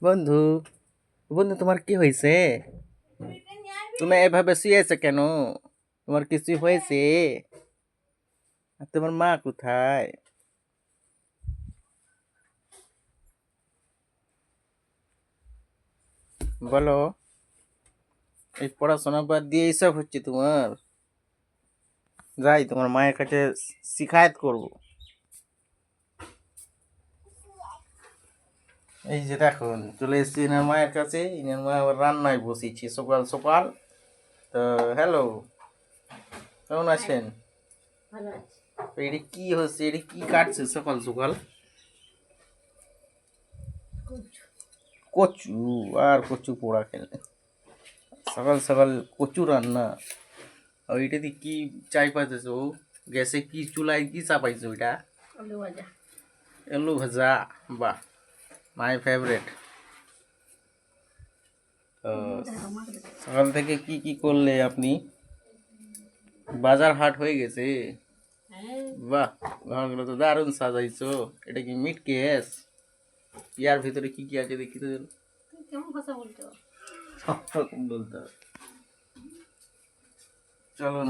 বন্ধু, বন্ধু তোমার কি হয়েছে? তুমি এভাবে শুয়েছো কেন? তোমার কিছু হয়েছে? আর তোমার মা কোথায়? বলো। এই পড়াশোনা বাদ দিয়ে এইসব হচ্ছে তোমার? যাই তোমার মায়ের কাছে শিকায়ত করব। এই যে দেখো, চলে এসেছি এনার মায়ের কাছে। এনার মা আবার রান্নায় বসেছি সকাল সকাল। তো হ্যালো, কেমন আছেন? তো এটা কি হচ্ছে? এটা কি কাটছে সকাল সকাল? কচু? আর কচু পোড়া খেলে সকাল সকাল কচু রান্না? আর এটা দিয়ে কি চাই পাইতেছো? গ্যাসে কি, চুলায় কি চাপাইছো এটা? আলু ভাজা? বাহ, মাই ফেভারিট। সকাল থেকে কি কি করলে আপনি? বাজার হাট হয়ে গেছে? বাহ, ঘরগুলো তো দারুণ সাজাইছো। এটা কি মিট কেস? ইয়ার ভিতরে কি কি আছে দেখি তো। সব রকম বলতে হবে। চলুন